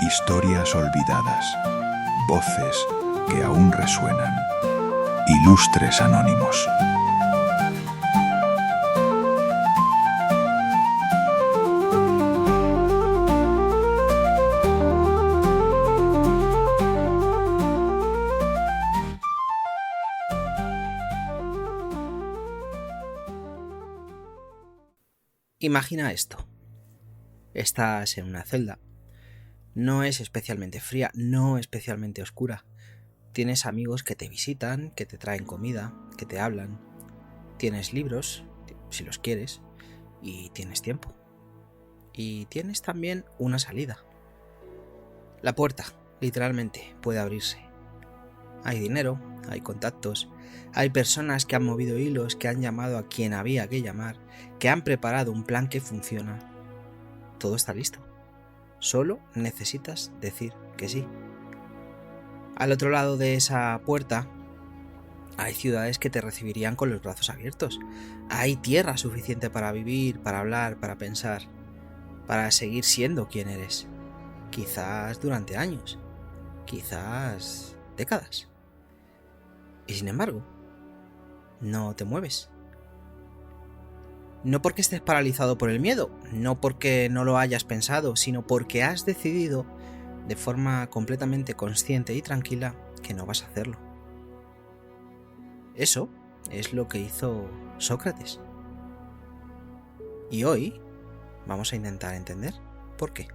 Historias olvidadas, voces que aún resuenan, ilustres anónimos. Imagina esto. Estás en una celda. No es especialmente fría, no especialmente oscura. Tienes amigos que te visitan, que te traen comida, que te hablan. Tienes libros, si los quieres, y tienes tiempo. Y tienes también una salida. La puerta, literalmente, puede abrirse. Hay dinero, hay contactos, hay personas que han movido hilos, que han llamado a quien había que llamar, que han preparado un plan que funciona. Todo está listo. Solo necesitas decir que sí. Al otro lado de esa puerta hay ciudades que te recibirían con los brazos abiertos. Hay tierra suficiente para vivir, para hablar, para pensar, para seguir siendo quien eres. Quizás durante años, quizás décadas. Y sin embargo, no te mueves. No porque estés paralizado por el miedo, no porque no lo hayas pensado, sino porque has decidido de forma completamente consciente y tranquila que no vas a hacerlo. Eso es lo que hizo Sócrates. Y hoy vamos a intentar entender por qué.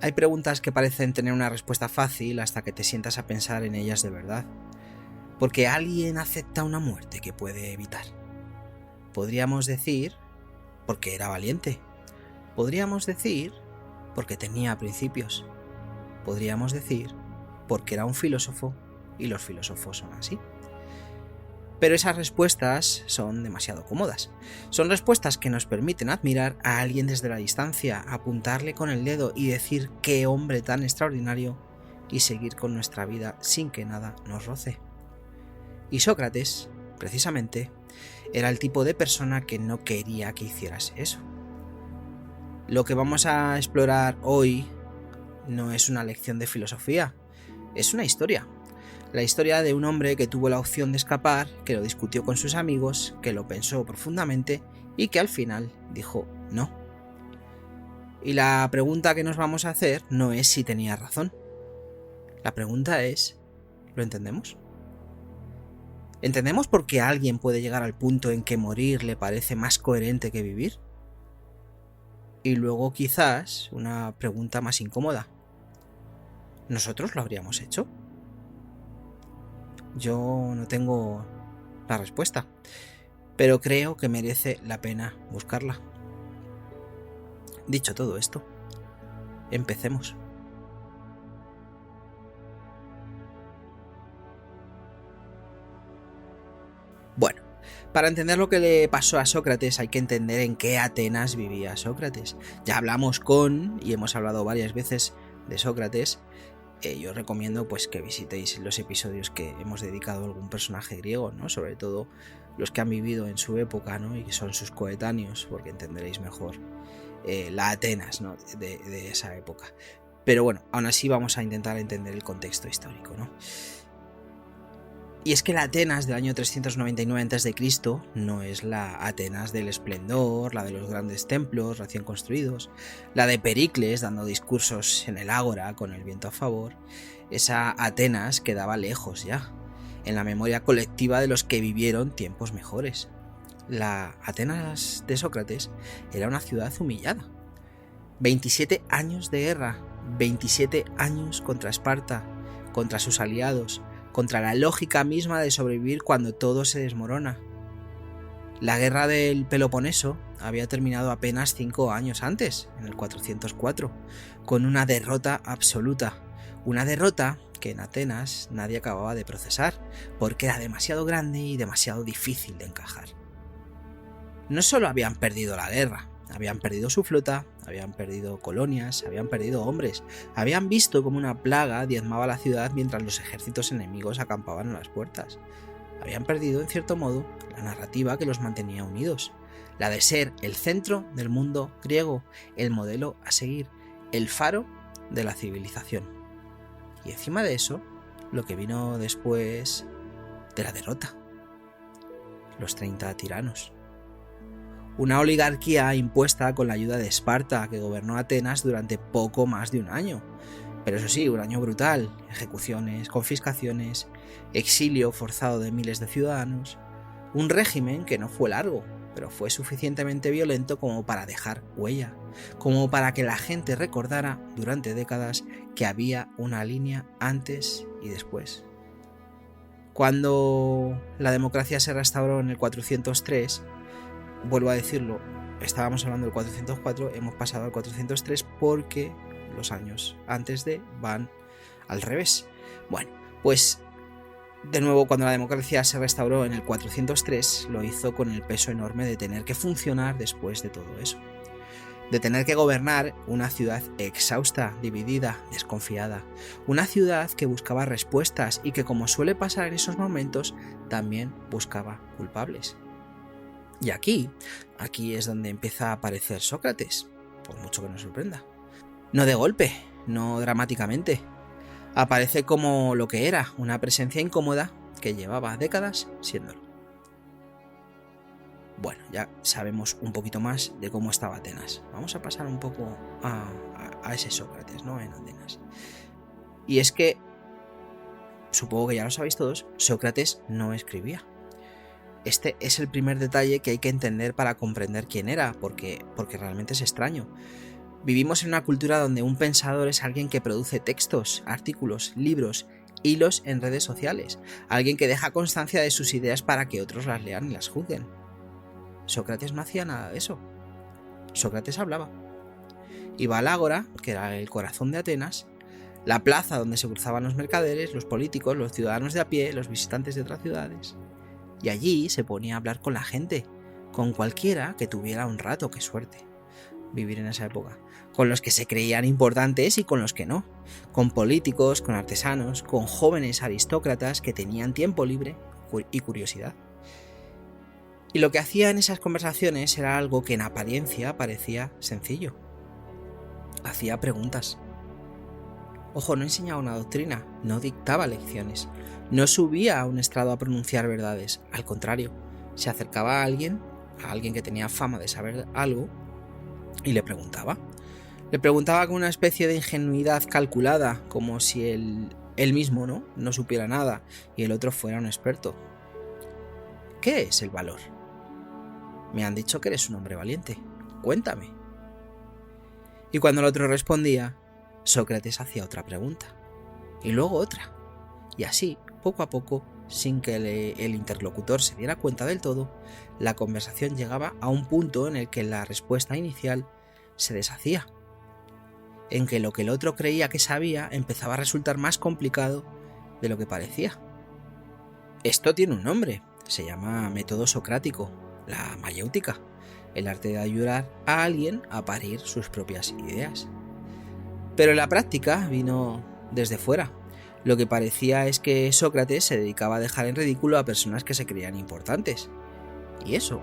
Hay preguntas que parecen tener una respuesta fácil hasta que te sientas a pensar en ellas de verdad. Porque alguien acepta una muerte que puede evitar. Podríamos decir porque era valiente. Podríamos decir porque tenía principios. Podríamos decir porque era un filósofo y los filósofos son así. Pero esas respuestas son demasiado cómodas. Son respuestas que nos permiten admirar a alguien desde la distancia, apuntarle con el dedo y decir qué hombre tan extraordinario y seguir con nuestra vida sin que nada nos roce. Y Sócrates, precisamente, era el tipo de persona que no quería que hicieras eso. Lo que vamos a explorar hoy no es una lección de filosofía, es una historia. La historia de un hombre que tuvo la opción de escapar, que lo discutió con sus amigos, que lo pensó profundamente y que al final dijo no. Y la pregunta que nos vamos a hacer no es si tenía razón. La pregunta es, ¿lo entendemos? ¿Entendemos por qué alguien puede llegar al punto en que morir le parece más coherente que vivir? Y luego quizás una pregunta más incómoda. ¿Nosotros lo habríamos hecho? Yo no tengo la respuesta, pero creo que merece la pena buscarla. Dicho todo esto, empecemos. Bueno, para entender lo que le pasó a Sócrates hay que entender en qué Atenas vivía Sócrates. Ya hablamos y hemos hablado varias veces de Sócrates. Yo os recomiendo pues que visitéis los episodios que hemos dedicado a algún personaje griego, ¿no? Sobre todo los que han vivido en su época, ¿no? Y que son sus coetáneos, porque entenderéis mejor la Atenas, ¿no? de esa época. Pero bueno, aún así vamos a intentar entender el contexto histórico, ¿no? Y es que la Atenas del año 399 a.C. no es la Atenas del esplendor, la de los grandes templos recién construidos, la de Pericles dando discursos en el ágora con el viento a favor. Esa Atenas quedaba lejos ya, en la memoria colectiva de los que vivieron tiempos mejores. La Atenas de Sócrates era una ciudad humillada. 27 años de guerra, 27 años contra Esparta, contra sus aliados, contra la lógica misma de sobrevivir cuando todo se desmorona. La guerra del Peloponeso había terminado apenas 5 años antes, en el 404, con una derrota absoluta. Una derrota que en Atenas nadie acababa de procesar, porque era demasiado grande y demasiado difícil de encajar. No solo habían perdido la guerra, habían perdido su flota, habían perdido colonias, habían perdido hombres, habían visto como una plaga diezmaba la ciudad mientras los ejércitos enemigos acampaban a las puertas. Habían perdido, en cierto modo, la narrativa que los mantenía unidos, la de ser el centro del mundo griego, el modelo a seguir, el faro de la civilización. Y encima de eso, lo que vino después de la derrota. Los 30 tiranos. Una oligarquía impuesta con la ayuda de Esparta, que gobernó Atenas durante poco más de un año. Pero eso sí, un año brutal. Ejecuciones, confiscaciones, exilio forzado de miles de ciudadanos. Un régimen que no fue largo, pero fue suficientemente violento como para dejar huella, como para que la gente recordara durante décadas que había una línea antes y después. Cuando la democracia se restauró en el 403, vuelvo a decirlo, estábamos hablando del 404, hemos pasado al 403 porque los años antes de van al revés. Bueno, pues de nuevo, cuando la democracia se restauró en el 403, lo hizo con el peso enorme de tener que funcionar después de todo eso. De tener que gobernar una ciudad exhausta, dividida, desconfiada. Una ciudad que buscaba respuestas y que, como suele pasar en esos momentos, también buscaba culpables. Y aquí es donde empieza a aparecer Sócrates, por mucho que nos sorprenda. No de golpe, no dramáticamente. Aparece como lo que era, una presencia incómoda que llevaba décadas siéndolo. Bueno, ya sabemos un poquito más de cómo estaba Atenas. Vamos a pasar un poco a ese Sócrates, ¿no? En Atenas. Y es que, supongo que ya lo sabéis todos, Sócrates no escribía. Este es el primer detalle que hay que entender para comprender quién era, porque realmente es extraño. Vivimos en una cultura donde un pensador es alguien que produce textos, artículos, libros, hilos en redes sociales, alguien que deja constancia de sus ideas para que otros las lean y las juzguen. Sócrates no hacía nada de eso. Sócrates hablaba. Iba al ágora, que era el corazón de Atenas, la plaza donde se cruzaban los mercaderes, los políticos, los ciudadanos de a pie, los visitantes de otras ciudades. Y allí se ponía a hablar con la gente, con cualquiera que tuviera un rato, qué suerte vivir en esa época, con los que se creían importantes y con los que no, con políticos, con artesanos, con jóvenes aristócratas que tenían tiempo libre y curiosidad. Y lo que hacía en esas conversaciones era algo que en apariencia parecía sencillo. Hacía preguntas. Ojo, no enseñaba una doctrina, no dictaba lecciones, no subía a un estrado a pronunciar verdades, al contrario, se acercaba a alguien que tenía fama de saber algo, y le preguntaba. Le preguntaba con una especie de ingenuidad calculada, como si él mismo no supiera nada y el otro fuera un experto. ¿Qué es el valor? Me han dicho que eres un hombre valiente. Cuéntame. Y cuando el otro respondía, Sócrates hacía otra pregunta. Y luego otra. Y así, poco a poco, sin que el interlocutor se diera cuenta del todo, la conversación llegaba a un punto en el que la respuesta inicial se deshacía. En que lo que el otro creía que sabía empezaba a resultar más complicado de lo que parecía. Esto tiene un nombre. Se llama método socrático. La mayéutica, el arte de ayudar a alguien a parir sus propias ideas. Pero la práctica vino desde fuera. Lo que parecía es que Sócrates se dedicaba a dejar en ridículo a personas que se creían importantes. Y eso,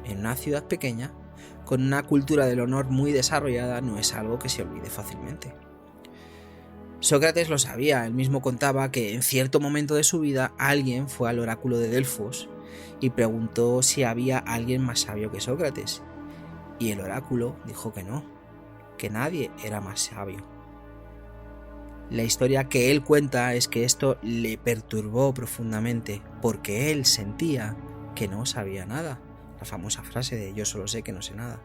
en una ciudad pequeña, con una cultura del honor muy desarrollada, no es algo que se olvide fácilmente. Sócrates lo sabía, él mismo contaba que en cierto momento de su vida alguien fue al oráculo de Delfos y preguntó si había alguien más sabio que Sócrates. Y el oráculo dijo que no, que nadie era más sabio. La historia que él cuenta es que esto le perturbó profundamente porque él sentía que no sabía nada. La famosa frase de yo solo sé que no sé nada.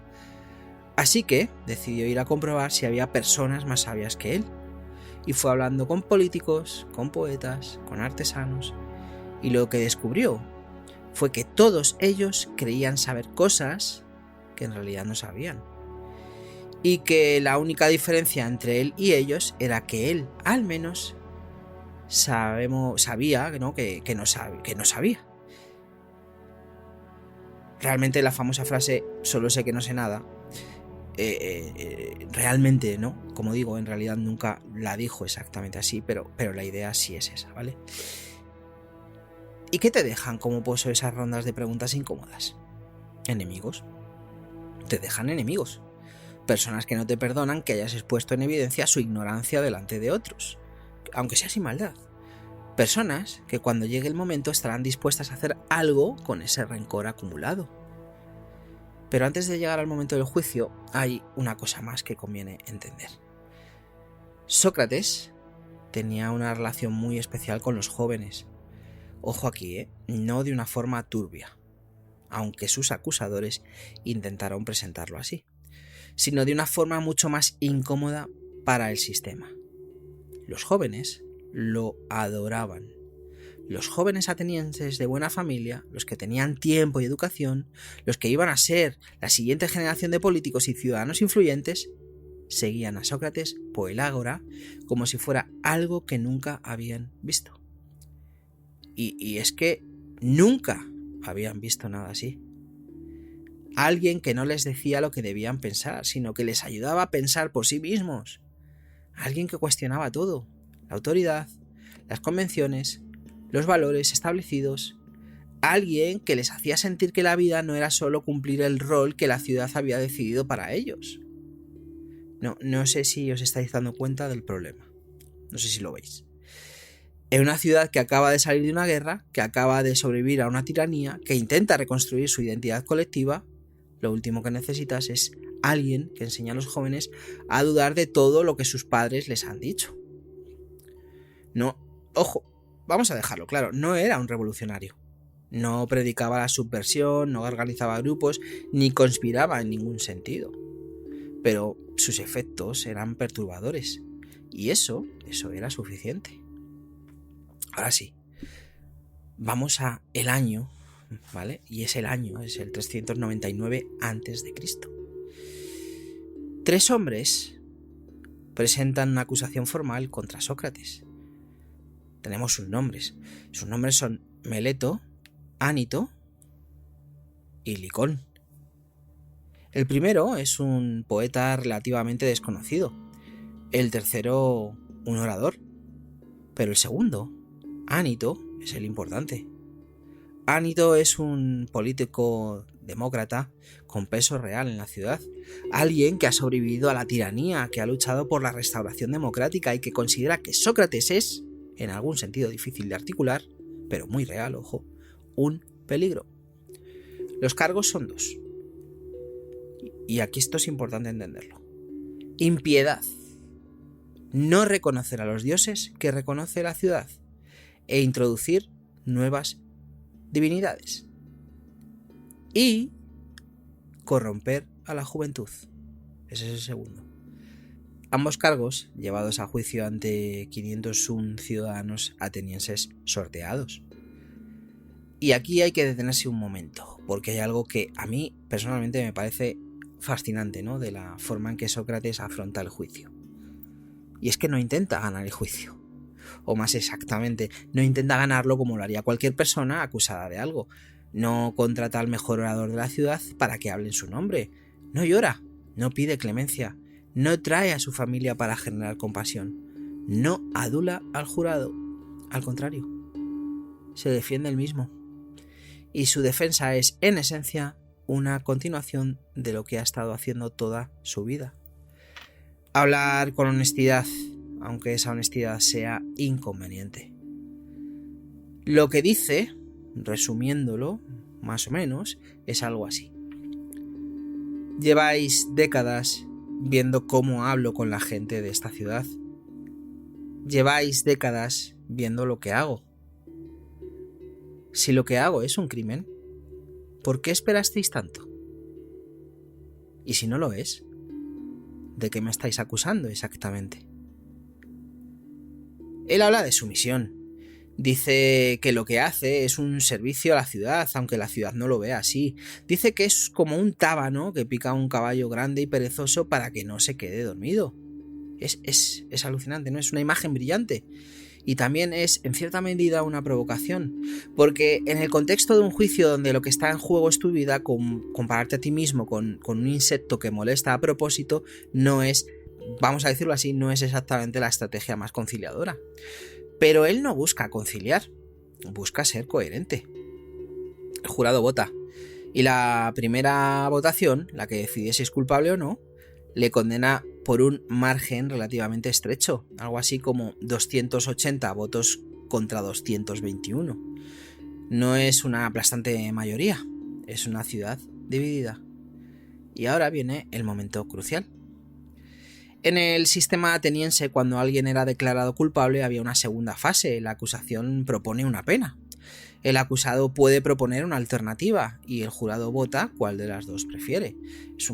Así que decidió ir a comprobar si había personas más sabias que él. Y fue hablando con políticos, con poetas, con artesanos. Y lo que descubrió fue que todos ellos creían saber cosas que en realidad no sabían. Y que la única diferencia entre él y ellos era que él, al menos, sabía, ¿no? que no sabía. Realmente la famosa frase, solo sé que no sé nada, realmente, ¿no? Como digo, en realidad nunca la dijo exactamente así, pero la idea sí es esa, ¿vale? ¿Y qué te dejan como pozo esas rondas de preguntas incómodas? Enemigos. Te dejan enemigos. Personas que no te perdonan que hayas expuesto en evidencia su ignorancia delante de otros, aunque sea sin maldad. Personas que cuando llegue el momento estarán dispuestas a hacer algo con ese rencor acumulado. Pero antes de llegar al momento del juicio, hay una cosa más que conviene entender. Sócrates tenía una relación muy especial con los jóvenes. Ojo aquí, no de una forma turbia, aunque sus acusadores intentaron presentarlo así, sino de una forma mucho más incómoda para el sistema. Los jóvenes lo adoraban. Los jóvenes atenienses de buena familia, los que tenían tiempo y educación, los que iban a ser la siguiente generación de políticos y ciudadanos influyentes, seguían a Sócrates por el ágora como si fuera algo que nunca habían visto. Y es que nunca habían visto nada así. Alguien que no les decía lo que debían pensar, sino que les ayudaba a pensar por sí mismos. Alguien que cuestionaba todo: la autoridad, las convenciones, los valores establecidos. Alguien que les hacía sentir que la vida no era solo cumplir el rol que la ciudad había decidido para ellos. No sé si os estáis dando cuenta del problema. No sé si lo veis. En una ciudad que acaba de salir de una guerra, que acaba de sobrevivir a una tiranía, que intenta reconstruir su identidad colectiva, lo último que necesitas es alguien que enseñe a los jóvenes a dudar de todo lo que sus padres les han dicho. No, ojo, vamos a dejarlo claro, no era un revolucionario. No predicaba la subversión, no organizaba grupos, ni conspiraba en ningún sentido. Pero sus efectos eran perturbadores, y eso era suficiente. Ahora sí, vamos a el año, ¿vale? Y es el 399 a.C. 3 hombres presentan una acusación formal contra Sócrates. Tenemos sus nombres. Sus nombres son Meleto, Ánito y Licón. El primero es un poeta relativamente desconocido. El tercero, un orador. Pero el segundo, Ánito, es el importante. Ánito es un político demócrata con peso real en la ciudad. Alguien que ha sobrevivido a la tiranía, que ha luchado por la restauración democrática y que considera que Sócrates es, en algún sentido difícil de articular, pero muy real, ojo, un peligro. Los cargos son 2. Y aquí esto es importante entenderlo. Impiedad. No reconocer a los dioses que reconoce la ciudad. E introducir nuevas divinidades. Y corromper a la juventud. Ese es el segundo. Ambos cargos llevados a juicio ante 501 ciudadanos atenienses sorteados. Y aquí hay que detenerse un momento, porque hay algo que a mí personalmente me parece fascinante, ¿no?, de la forma en que Sócrates afronta el juicio. Y es que no intenta ganar el juicio. O más exactamente, no intenta ganarlo como lo haría cualquier persona acusada de algo. No contrata al mejor orador de la ciudad para que hable en su nombre. No llora, no pide clemencia, no trae a su familia para generar compasión. No adula al jurado. Al contrario, se defiende él mismo. Y su defensa es, en esencia, una continuación de lo que ha estado haciendo toda su vida. Hablar con honestidad, aunque esa honestidad sea inconveniente. Lo que dice, resumiéndolo, más o menos, es algo así. Lleváis décadas viendo cómo hablo con la gente de esta ciudad. Lleváis décadas viendo lo que hago. Si lo que hago es un crimen, ¿por qué esperasteis tanto? Y si no lo es, ¿de qué me estáis acusando exactamente? Él habla de su misión. Dice que lo que hace es un servicio a la ciudad, aunque la ciudad no lo vea así. Dice que es como un tábano que pica a un caballo grande y perezoso para que no se quede dormido. Es alucinante, ¿no? Es una imagen brillante. Y también es, en cierta medida, una provocación. Porque en el contexto de un juicio donde lo que está en juego es tu vida, compararte a ti mismo con un insecto que molesta a propósito, no es, vamos a decirlo así, no es exactamente la estrategia más conciliadora. Pero él no busca conciliar, busca ser coherente. El jurado vota. Y la primera votación, la que decide si es culpable o no, le condena por un margen relativamente estrecho, algo así como 280 votos contra 221. No es una aplastante mayoría, es una ciudad dividida. Y ahora viene el momento crucial. En el sistema ateniense, cuando alguien era declarado culpable, había una segunda fase. La acusación propone una pena. El acusado puede proponer una alternativa y el jurado vota cuál de las dos prefiere. Es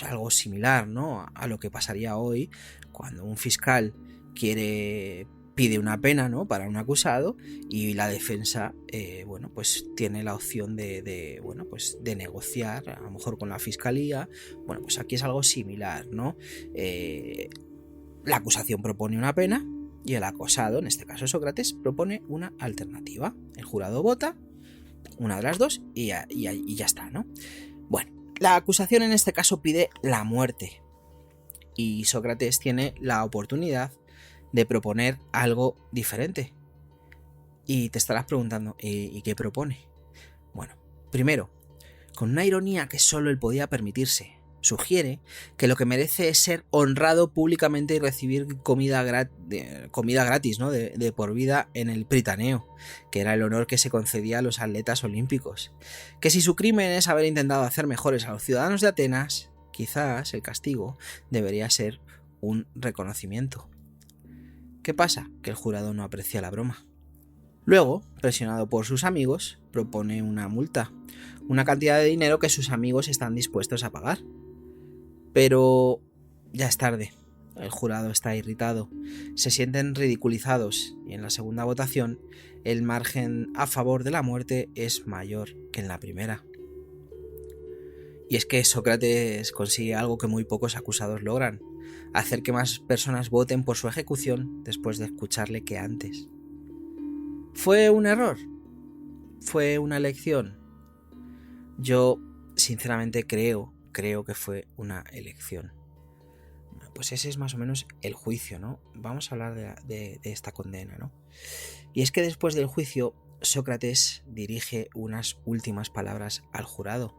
algo similar, ¿no?, a lo que pasaría hoy cuando un fiscal pide una pena, ¿no?, para un acusado, y la defensa pues tiene la opción de negociar a lo mejor con la fiscalía. Bueno, pues aquí es algo similar, ¿no? La acusación propone una pena y el acusado, en este caso Sócrates, propone una alternativa. El jurado vota una de las dos y ya está, ¿no? Bueno, la acusación en este caso pide la muerte y Sócrates tiene la oportunidad de proponer algo diferente. Y te estarás preguntando, ¿y qué propone? Bueno, primero, con una ironía que solo él podía permitirse, sugiere que lo que merece es ser honrado públicamente y recibir comida gratis, ¿no?, de por vida en el Pritaneo, que era el honor que se concedía a los atletas olímpicos. Que si su crimen es haber intentado hacer mejores a los ciudadanos de Atenas, quizás el castigo debería ser un reconocimiento. ¿Qué pasa? Que el jurado no aprecia la broma. Luego, presionado por sus amigos, propone una multa, una cantidad de dinero que sus amigos están dispuestos a pagar. Pero ya es tarde, el jurado está irritado, se sienten ridiculizados y en la segunda votación el margen a favor de la muerte es mayor que en la primera. Y es que Sócrates consigue algo que muy pocos acusados logran: hacer que más personas voten por su ejecución después de escucharle que antes. ¿Fue un error? ¿Fue una elección? Yo sinceramente creo que fue una elección. Pues ese es más o menos el juicio, ¿no? Vamos a hablar de esta condena, ¿no? Y es que después del juicio, Sócrates dirige unas últimas palabras al jurado.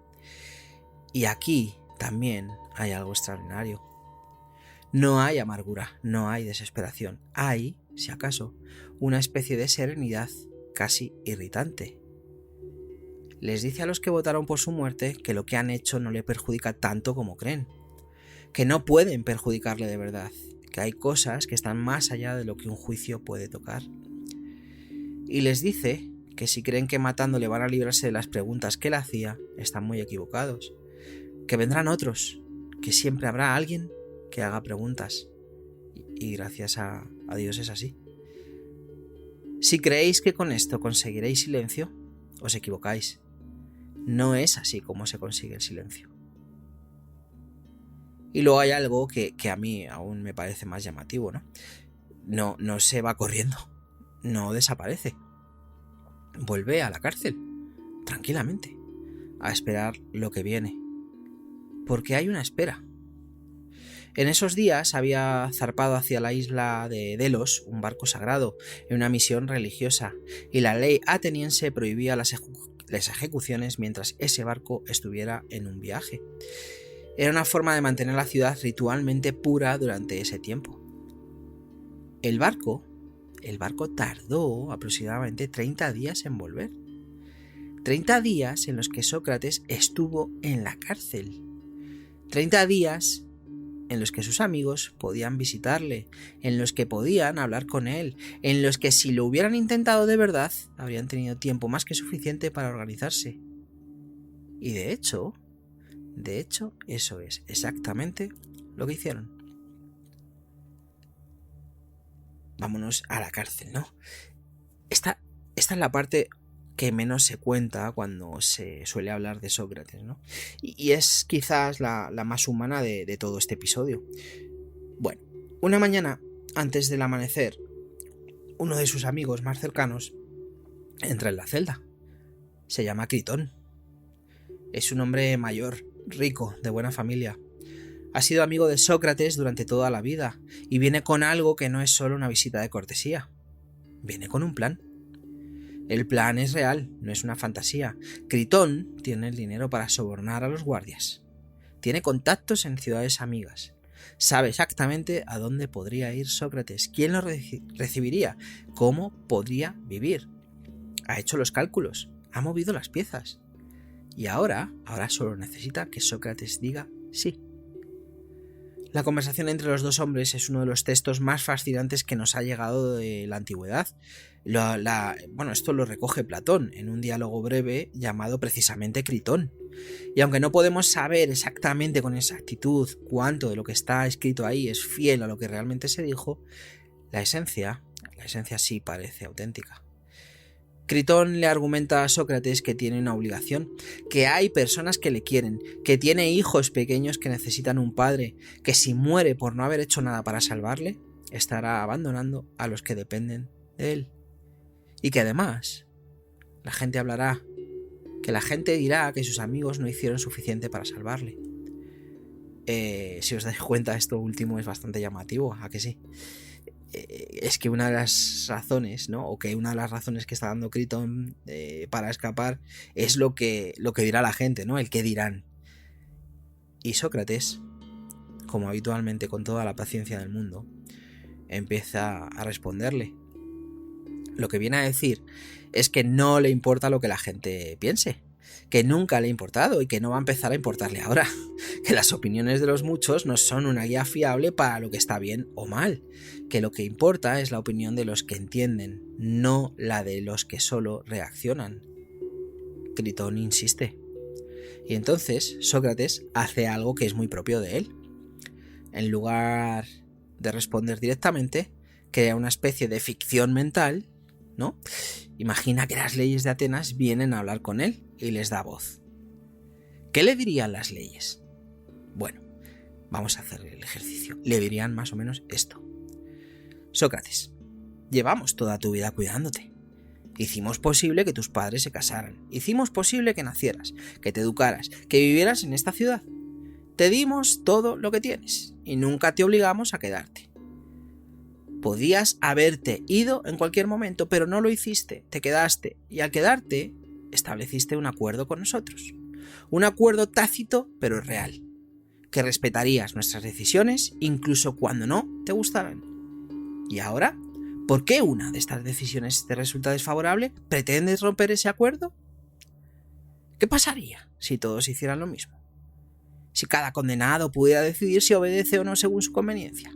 Y aquí también hay algo extraordinario. No hay amargura, no hay desesperación. Hay, si acaso, una especie de serenidad casi irritante. Les dice a los que votaron por su muerte que lo que han hecho no le perjudica tanto como creen, que no pueden perjudicarle de verdad, que hay cosas que están más allá de lo que un juicio puede tocar. Y les dice que si creen que matándole van a librarse de las preguntas que él hacía, están muy equivocados, que vendrán otros, que siempre habrá alguien que haga preguntas, y gracias a Dios es así. Si creéis que con esto conseguiréis silencio, os equivocáis. No es así como se consigue el silencio. Y luego hay algo que a mí aún me parece más llamativo, ¿no? No se va corriendo, no desaparece. Vuelve a la cárcel, tranquilamente, a esperar lo que viene. Porque hay una espera. En esos días había zarpado hacia la isla de Delos un barco sagrado en una misión religiosa, y la ley ateniense prohibía las ejecuciones mientras ese barco estuviera en un viaje. Era una forma de mantener la ciudad ritualmente pura durante ese tiempo. El barco tardó aproximadamente 30 días en volver. 30 días en los que Sócrates estuvo en la cárcel. 30 días en los que sus amigos podían visitarle, en los que podían hablar con él, en los que si lo hubieran intentado de verdad, habrían tenido tiempo más que suficiente para organizarse. Y de hecho, eso es exactamente lo que hicieron. Vámonos a la cárcel, ¿no? Esta es la parte que menos se cuenta cuando se suele hablar de Sócrates, ¿no? Y es quizás la más humana de todo este episodio. Bueno, una mañana, antes del amanecer, uno de sus amigos más cercanos entra en la celda. Se llama Critón. Es un hombre mayor, rico, de buena familia. Ha sido amigo de Sócrates durante toda la vida y viene con algo que no es solo una visita de cortesía. Viene con un plan. El plan es real, no es una fantasía. Critón tiene el dinero para sobornar a los guardias. Tiene contactos en ciudades amigas. Sabe exactamente a dónde podría ir Sócrates, quién lo recibiría, cómo podría vivir. Ha hecho los cálculos, ha movido las piezas. Y ahora solo necesita que Sócrates diga sí. La conversación entre los dos hombres es uno de los textos más fascinantes que nos ha llegado de la antigüedad. Esto lo recoge Platón en un diálogo breve llamado precisamente Critón. Y aunque no podemos saber exactamente con exactitud cuánto de lo que está escrito ahí es fiel a lo que realmente se dijo, la esencia sí parece auténtica. Critón le argumenta a Sócrates que tiene una obligación, que hay personas que le quieren, que tiene hijos pequeños que necesitan un padre, que si muere por no haber hecho nada para salvarle, estará abandonando a los que dependen de él. Y que además, la gente hablará, que la gente dirá que sus amigos no hicieron suficiente para salvarle. Si os dais cuenta, esto último es bastante llamativo, ¿a que sí? Es que una de las razones, ¿no? O que una de las razones que está dando Critón para escapar es lo que dirá la gente, ¿no? El qué dirán. Y Sócrates, como habitualmente con toda la paciencia del mundo, empieza a responderle. Lo que viene a decir es que no le importa lo que la gente piense, que nunca le ha importado y que no va a empezar a importarle ahora, que las opiniones de los muchos no son una guía fiable para lo que está bien o mal, que lo que importa es la opinión de los que entienden, no la de los que solo reaccionan. Critón insiste. Y entonces Sócrates hace algo que es muy propio de él. En lugar de responder directamente, crea una especie de ficción mental, ¿no? Imagina que las leyes de Atenas vienen a hablar con él y les da voz. ¿Qué le dirían las leyes? Bueno, vamos a hacer el ejercicio. Le dirían más o menos esto. Sócrates, llevamos toda tu vida cuidándote. Hicimos posible que tus padres se casaran. Hicimos posible que nacieras, que te educaras, que vivieras en esta ciudad. Te dimos todo lo que tienes y nunca te obligamos a quedarte. Podías haberte ido en cualquier momento, pero no lo hiciste, te quedaste, y al quedarte, estableciste un acuerdo con nosotros. Un acuerdo tácito, pero real, que respetarías nuestras decisiones, incluso cuando no te gustaran. ¿Y ahora? ¿Por qué una de estas decisiones te resulta desfavorable? ¿Pretendes romper ese acuerdo? ¿Qué pasaría si todos hicieran lo mismo? Si cada condenado pudiera decidir si obedece o no según su conveniencia.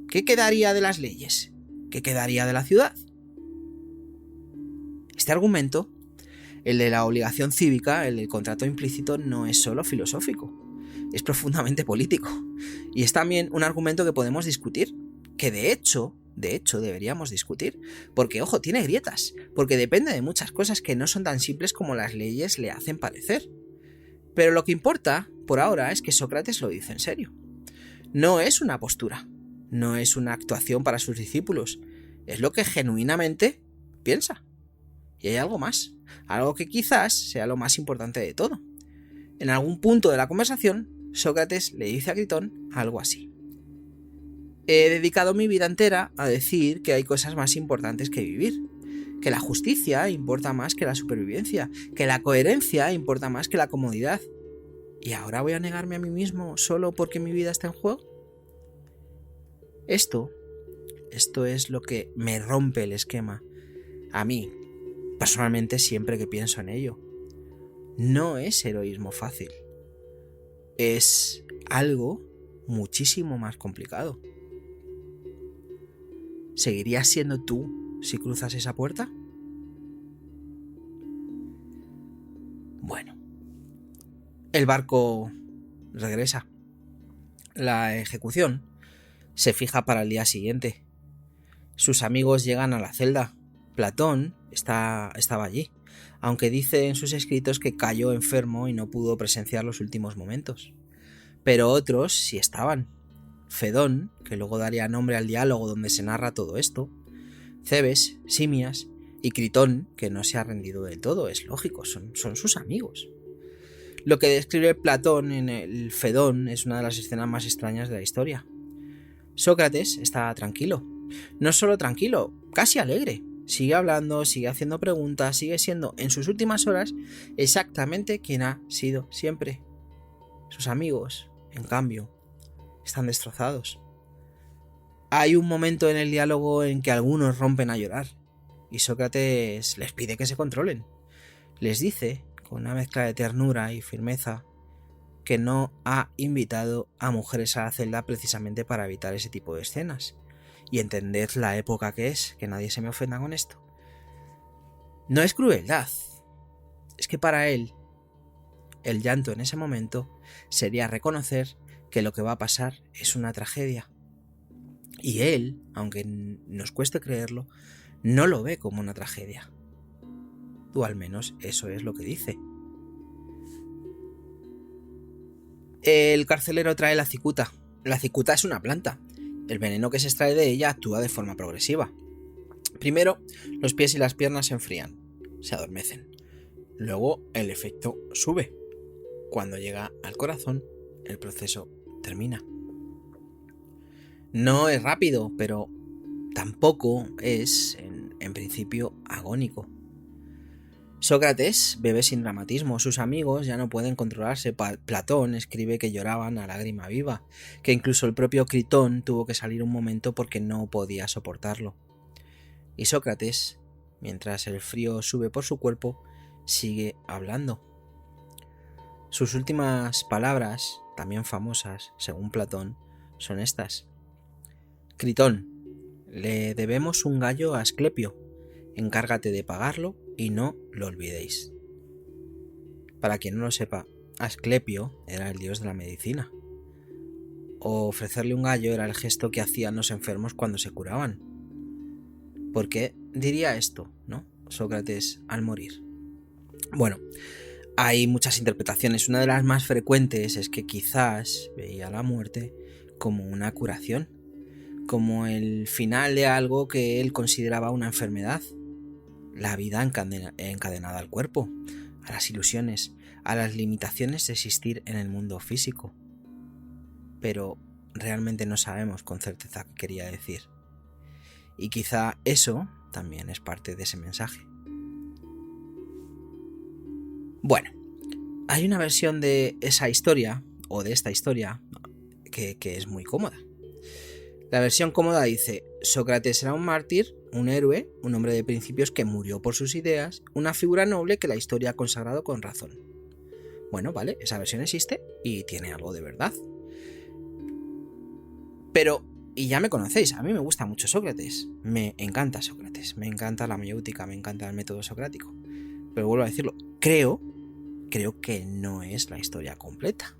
¿Qué quedaría de las leyes? ¿Qué quedaría de la ciudad? Este argumento, el de la obligación cívica, el del contrato implícito, no es solo filosófico, es profundamente político. Y es también un argumento que podemos discutir, que de hecho deberíamos discutir, porque, ojo, tiene grietas, porque depende de muchas cosas que no son tan simples como las leyes le hacen parecer. Pero lo que importa, por ahora, es que Sócrates lo dice en serio. No es una postura. No es una actuación para sus discípulos, es lo que genuinamente piensa. Y hay algo más, algo que quizás sea lo más importante de todo. En algún punto de la conversación, Sócrates le dice a Critón algo así. He dedicado mi vida entera a decir que hay cosas más importantes que vivir, que la justicia importa más que la supervivencia, que la coherencia importa más que la comodidad. ¿Y ahora voy a negarme a mí mismo solo porque mi vida está en juego? Esto es lo que me rompe el esquema. A mí, personalmente, siempre que pienso en ello. No es heroísmo fácil. Es algo muchísimo más complicado. ¿Seguirías siendo tú si cruzas esa puerta? Bueno, el barco regresa. La ejecución se fija para el día siguiente. Sus amigos llegan a la celda. Platón estaba allí, aunque dice en sus escritos que cayó enfermo y no pudo presenciar los últimos momentos. Pero otros sí estaban. Fedón, que luego daría nombre al diálogo donde se narra todo esto, Cebes, Simias y Critón, que no se ha rendido del todo, es lógico, son sus amigos. Lo que describe Platón en el Fedón es una de las escenas más extrañas de la historia. Sócrates está tranquilo, no solo tranquilo, casi alegre. Sigue hablando, sigue haciendo preguntas, sigue siendo en sus últimas horas exactamente quien ha sido siempre. Sus amigos, en cambio, están destrozados. Hay un momento en el diálogo en que algunos rompen a llorar y Sócrates les pide que se controlen. Les dice, con una mezcla de ternura y firmeza, que no ha invitado a mujeres a la celda precisamente para evitar ese tipo de escenas. Y entended la época que es, que nadie se me ofenda con esto. No es crueldad, es que para él, el llanto en ese momento sería reconocer que lo que va a pasar es una tragedia. Y él, aunque nos cueste creerlo, no lo ve como una tragedia. O al menos eso es lo que dice. El carcelero trae la cicuta. La cicuta es una planta. El veneno que se extrae de ella actúa de forma progresiva. Primero, los pies y las piernas se enfrían, se adormecen. Luego, el efecto sube. Cuando llega al corazón, el proceso termina. No es rápido, pero tampoco es, en principio, agónico. Sócrates bebe sin dramatismo, sus amigos ya no pueden controlarse. Platón escribe que lloraban a lágrima viva, que incluso el propio Critón tuvo que salir un momento porque no podía soportarlo. Y Sócrates, mientras el frío sube por su cuerpo, sigue hablando. Sus últimas palabras, también famosas, según Platón, son estas. Critón, le debemos un gallo a Asclepio, encárgate de pagarlo y no lo olvidéis. Para quien no lo sepa, Asclepio era el dios de la medicina. Ofrecerle un gallo era el gesto que hacían los enfermos cuando se curaban. ¿Por qué diría esto, no? Sócrates al morir. Bueno, hay muchas interpretaciones. Una de las más frecuentes es que quizás veía la muerte como una curación, como el final de algo que él consideraba una enfermedad. La vida encadenada al cuerpo, a las ilusiones, a las limitaciones de existir en el mundo físico. Pero realmente no sabemos con certeza qué quería decir. Y quizá eso también es parte de ese mensaje. Bueno, hay una versión de esa historia, o de esta historia, que es muy cómoda. La versión cómoda dice: Sócrates era un mártir, un héroe, un hombre de principios que murió por sus ideas, una figura noble que la historia ha consagrado con razón. Bueno, vale, esa versión existe y tiene algo de verdad. Pero, y ya me conocéis, a mí me gusta mucho Sócrates, me encanta Sócrates, me encanta la mayéutica, me encanta el método socrático. Pero vuelvo a decirlo, creo que no es la historia completa.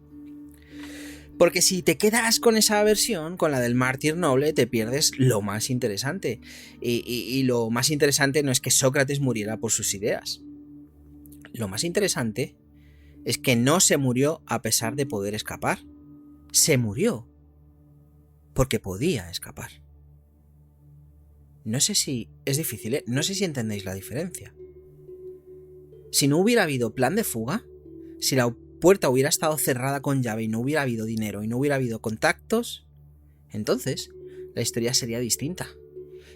Porque si te quedas con esa versión, con la del mártir noble, te pierdes lo más interesante. Y lo más interesante no es que Sócrates muriera por sus ideas. Lo más interesante es que no se murió a pesar de poder escapar. Se murió porque podía escapar. No sé si es difícil, ¿eh? No sé si entendéis la diferencia. Si no hubiera habido plan de fuga, si la puerta hubiera estado cerrada con llave y no hubiera habido dinero y no hubiera habido contactos, entonces la historia sería distinta.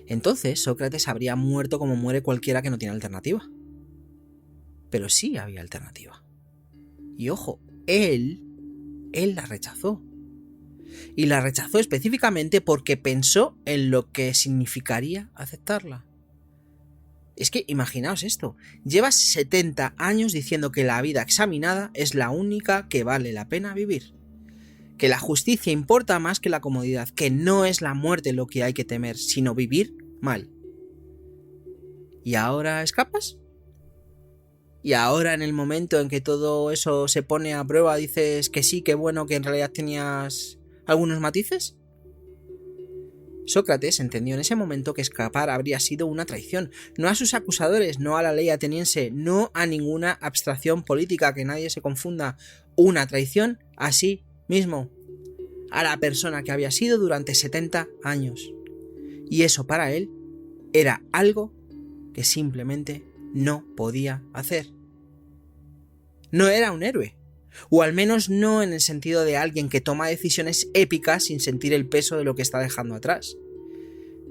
Entonces Sócrates habría muerto como muere cualquiera que no tiene alternativa. Pero sí había alternativa. Y ojo, él la rechazó. Y la rechazó específicamente porque pensó en lo que significaría aceptarla. Es que imaginaos esto, llevas 70 años diciendo que la vida examinada es la única que vale la pena vivir, que la justicia importa más que la comodidad, que no es la muerte lo que hay que temer, sino vivir mal. ¿Y ahora escapas? ¿Y ahora en el momento en que todo eso se pone a prueba dices que sí, que bueno, que en realidad tenías algunos matices? Sócrates entendió en ese momento que escapar habría sido una traición, no a sus acusadores, no a la ley ateniense, no a ninguna abstracción política, que nadie se confunda, una traición a sí mismo, a la persona que había sido durante 70 años. Y eso para él era algo que simplemente no podía hacer. No era un héroe, o al menos no en el sentido de alguien que toma decisiones épicas sin sentir el peso de lo que está dejando atrás.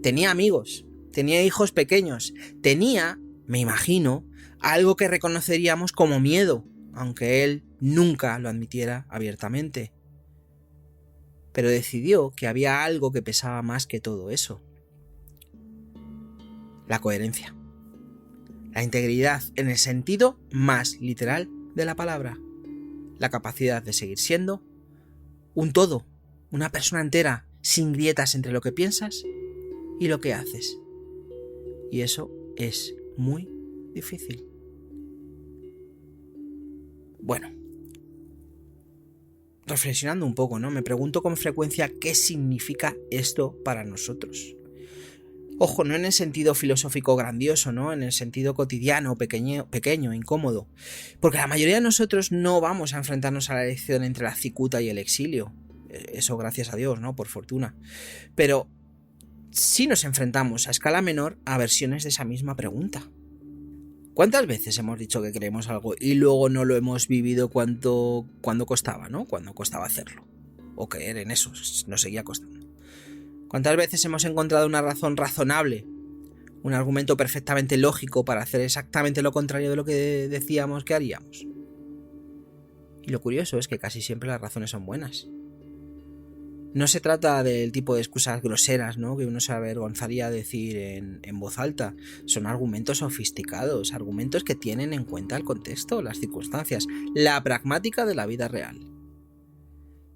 Tenía amigos, tenía hijos pequeños, tenía, me imagino, algo que reconoceríamos como miedo, aunque él nunca lo admitiera abiertamente. Pero decidió que había algo que pesaba más que todo eso. La coherencia. La integridad en el sentido más literal de la palabra. La capacidad de seguir siendo un todo, una persona entera, sin grietas entre lo que piensas y lo que haces. Y eso es muy difícil. Bueno, reflexionando un poco, ¿no? Me pregunto con frecuencia qué significa esto para nosotros. Ojo, no en el sentido filosófico grandioso, ¿no? En el sentido cotidiano, pequeño, incómodo. Porque la mayoría de nosotros no vamos a enfrentarnos a la elección entre la cicuta y el exilio. Eso gracias a Dios, ¿no? Por fortuna. Pero sí nos enfrentamos a escala menor a versiones de esa misma pregunta. ¿Cuántas veces hemos dicho que queremos algo y luego no lo hemos vivido cuando costaba, ¿no? Cuando costaba hacerlo. O creer en eso, nos seguía costando. ¿Cuántas veces hemos encontrado una razón razonable, un argumento perfectamente lógico para hacer exactamente lo contrario de lo que decíamos que haríamos? Y lo curioso es que casi siempre las razones son buenas. No se trata del tipo de excusas groseras, ¿no? Que uno se avergonzaría decir en voz alta. Son argumentos sofisticados, argumentos que tienen en cuenta el contexto, las circunstancias, la pragmática de la vida real.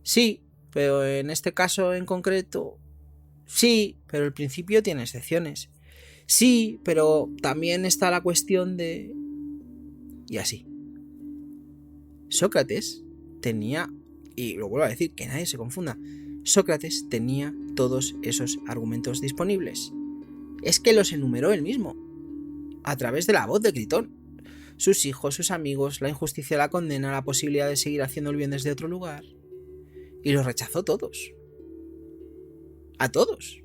Sí, pero en este caso en concreto... Sí, pero el principio tiene excepciones. Sí, pero también está la cuestión de... Y así. Sócrates tenía, y lo vuelvo a decir, que nadie se confunda, Sócrates tenía todos esos argumentos disponibles. Es que los enumeró él mismo, a través de la voz de Gritón. Sus hijos, sus amigos, la injusticia, la condena, la posibilidad de seguir haciendo el bien desde otro lugar. Y los rechazó todos. A todos.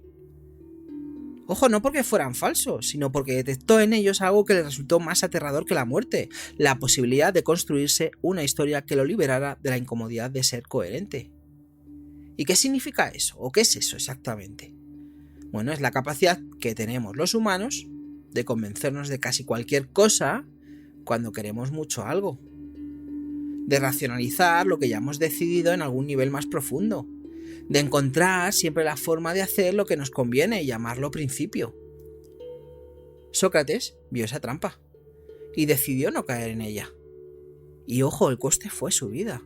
Ojo, no porque fueran falsos, sino porque detectó en ellos algo que le resultó más aterrador que la muerte, la posibilidad de construirse una historia que lo liberara de la incomodidad de ser coherente. ¿Y qué significa eso? ¿O qué es eso exactamente? Bueno, es la capacidad que tenemos los humanos de convencernos de casi cualquier cosa cuando queremos mucho algo. De racionalizar lo que ya hemos decidido en algún nivel más profundo. De encontrar siempre la forma de hacer lo que nos conviene y llamarlo principio. Sócrates vio esa trampa y decidió no caer en ella. Y ojo, el coste fue su vida.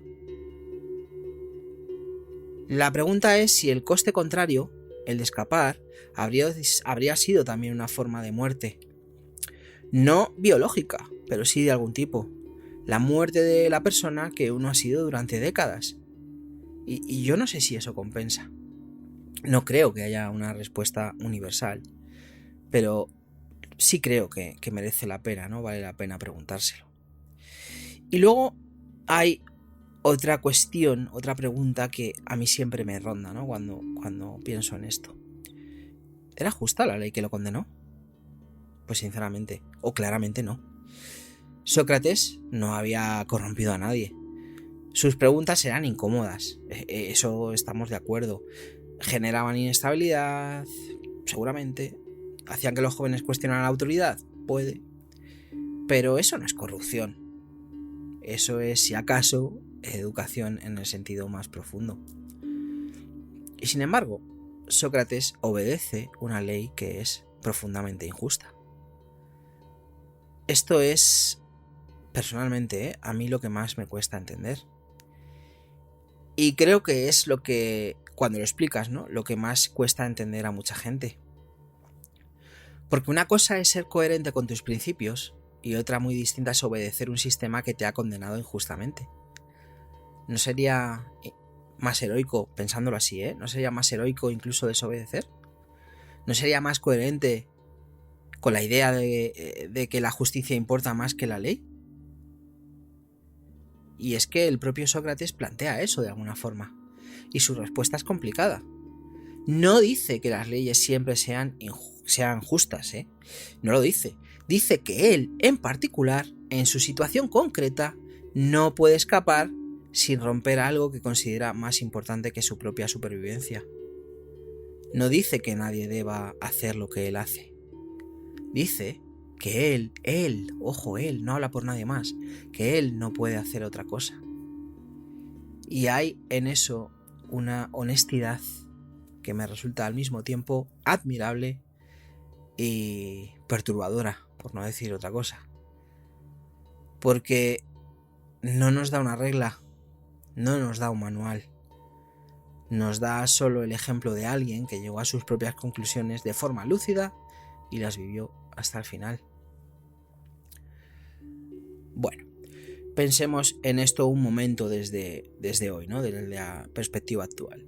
La pregunta es si el coste contrario, el de escapar, habría sido también una forma de muerte. No biológica, pero sí de algún tipo. La muerte de la persona que uno ha sido durante décadas. Y yo no sé si eso compensa. No creo que haya una respuesta universal, pero sí creo que merece la pena, ¿no? Vale la pena preguntárselo. Y luego hay otra cuestión, otra pregunta que a mí siempre me ronda, ¿no? Cuando pienso en esto. ¿Era justa la ley que lo condenó? Pues sinceramente, o claramente no. Sócrates no había corrompido a nadie. Sus preguntas eran incómodas, eso estamos de acuerdo. Generaban inestabilidad, seguramente. Hacían que los jóvenes cuestionaran la autoridad, puede. Pero eso no es corrupción. Eso es, si acaso, educación en el sentido más profundo. Y sin embargo, Sócrates obedece una ley que es profundamente injusta. Esto es, personalmente, a mí lo que más me cuesta entender. Y creo que es lo que, cuando lo explicas, ¿no? Lo que más cuesta entender a mucha gente. Porque una cosa es ser coherente con tus principios y otra muy distinta es obedecer un sistema que te ha condenado injustamente. ¿No sería más heroico, pensándolo así, ¿No sería más heroico incluso desobedecer? ¿No sería más coherente con la idea de que la justicia importa más que la ley? Y es que el propio Sócrates plantea eso de alguna forma. Y su respuesta es complicada. No dice que las leyes siempre sean justas, No lo dice. Dice que él, en particular, en su situación concreta, no puede escapar sin romper algo que considera más importante que su propia supervivencia. No dice que nadie deba hacer lo que él hace. Dice que él, no habla por nadie más, que él no puede hacer otra cosa. Y hay en eso una honestidad que me resulta al mismo tiempo admirable y perturbadora, por no decir otra cosa. Porque no nos da una regla, no nos da un manual. Nos da solo el ejemplo de alguien que llegó a sus propias conclusiones de forma lúcida y las vivió hasta el final. Bueno, pensemos en esto un momento desde hoy, ¿no? Desde la perspectiva actual.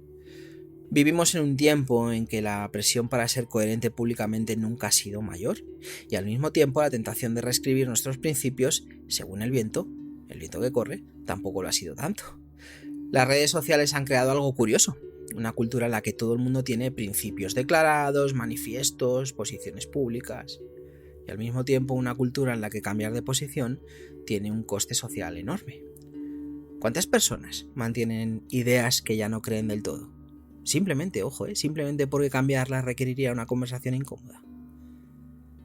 Vivimos en un tiempo en que la presión para ser coherente públicamente nunca ha sido mayor y al mismo tiempo la tentación de reescribir nuestros principios según el viento que corre, tampoco lo ha sido tanto. Las redes sociales han creado algo curioso, una cultura en la que todo el mundo tiene principios declarados, manifiestos, posiciones públicas y al mismo tiempo una cultura en la que cambiar de posición tiene un coste social enorme. ¿Cuántas personas mantienen ideas que ya no creen del todo? Simplemente, simplemente porque cambiarlas requeriría una conversación incómoda.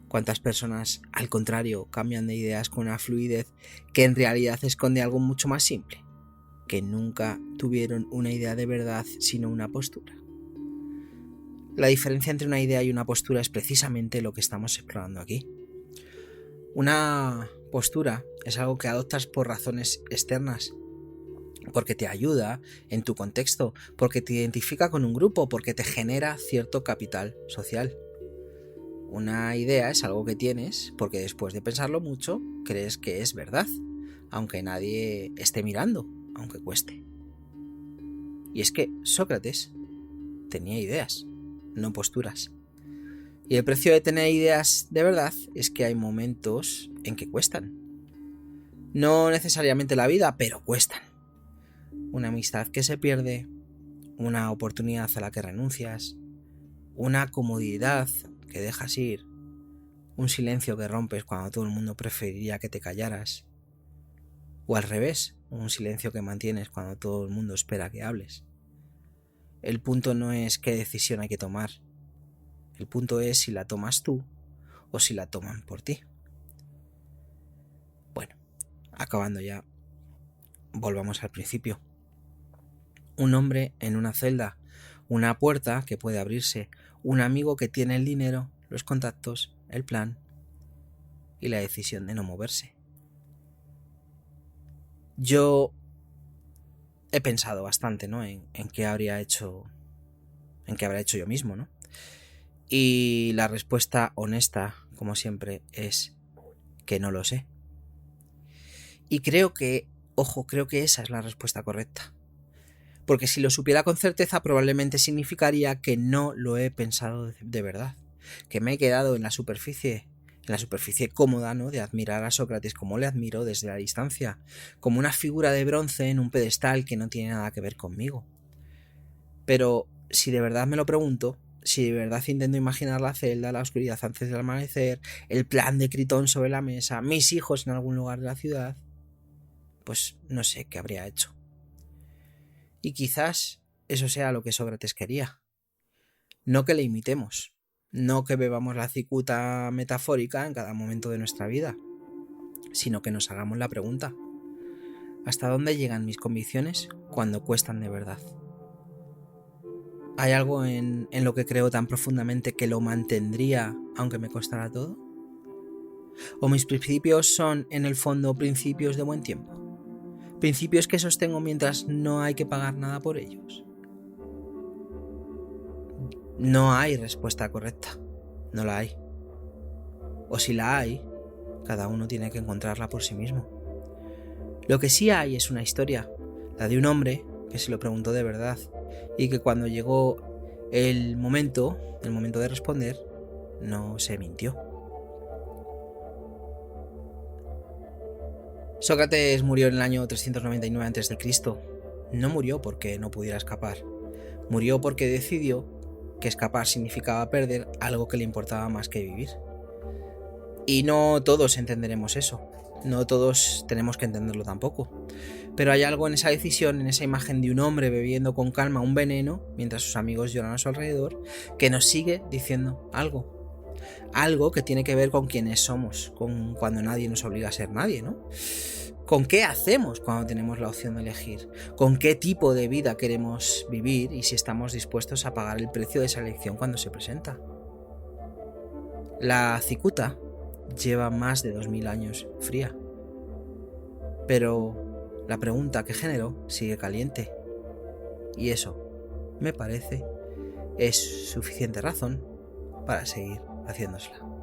¿Cuántas personas, al contrario, cambian de ideas con una fluidez que en realidad esconde algo mucho más simple? Que nunca tuvieron una idea de verdad, sino una postura. La diferencia entre una idea y una postura es precisamente lo que estamos explorando aquí. Una postura es algo que adoptas por razones externas, porque te ayuda en tu contexto, porque te identifica con un grupo, porque te genera cierto capital social. Una idea es algo que tienes porque después de pensarlo mucho crees que es verdad, aunque nadie esté mirando, aunque cueste. Y es que Sócrates tenía ideas, no posturas. Y el precio de tener ideas de verdad es que hay momentos en que cuestan. No necesariamente la vida, pero cuestan. Una amistad que se pierde, una oportunidad a la que renuncias, una comodidad que dejas ir, un silencio que rompes cuando todo el mundo preferiría que te callaras, o al revés, un silencio que mantienes cuando todo el mundo espera que hables. El punto no es qué decisión hay que tomar, el punto es si la tomas tú o si la toman por ti. Bueno, acabando ya, volvamos al principio. Un hombre en una celda, una puerta que puede abrirse, un amigo que tiene el dinero, los contactos, el plan y la decisión de no moverse. Yo he pensado bastante, ¿no? en qué habría hecho yo mismo, ¿no? Y la respuesta honesta, como siempre, es que no lo sé. Y creo que esa es la respuesta correcta. Porque si lo supiera con certeza, probablemente significaría que no lo he pensado de verdad. Que me he quedado en la superficie cómoda, ¿no? De admirar a Sócrates como le admiro desde la distancia, como una figura de bronce en un pedestal que no tiene nada que ver conmigo. Pero si de verdad me lo pregunto, si de verdad intento imaginar la celda, la oscuridad antes del amanecer, el plan de Critón sobre la mesa, mis hijos en algún lugar de la ciudad, pues no sé qué habría hecho. Y quizás eso sea lo que Sócrates quería. No que le imitemos, no que bebamos la cicuta metafórica en cada momento de nuestra vida, sino que nos hagamos la pregunta: ¿hasta dónde llegan mis convicciones cuando cuestan de verdad? ¿Hay algo en lo que creo tan profundamente que lo mantendría aunque me costara todo? ¿O mis principios son en el fondo principios de buen tiempo? Principios que sostengo mientras no hay que pagar nada por ellos. No hay respuesta correcta, no la hay. O si la hay, cada uno tiene que encontrarla por sí mismo. Lo que sí hay es una historia, la de un hombre que se lo preguntó de verdad y que cuando llegó el momento de responder, no se mintió. Sócrates murió en el año 399 a.C. No murió porque no pudiera escapar. Murió porque decidió que escapar significaba perder algo que le importaba más que vivir. Y no todos entenderemos eso. No todos tenemos que entenderlo tampoco. Pero hay algo en esa decisión, en esa imagen de un hombre bebiendo con calma un veneno mientras sus amigos lloran a su alrededor, que nos sigue diciendo algo. Algo que tiene que ver con quienes somos, con cuando nadie nos obliga a ser nadie, ¿no? ¿Con qué hacemos cuando tenemos la opción de elegir? ¿Con qué tipo de vida queremos vivir y si estamos dispuestos a pagar el precio de esa elección cuando se presenta? La cicuta lleva más de 2000 años fría, pero la pregunta que generó sigue caliente. Y eso, me parece, es suficiente razón para seguir haciéndosela.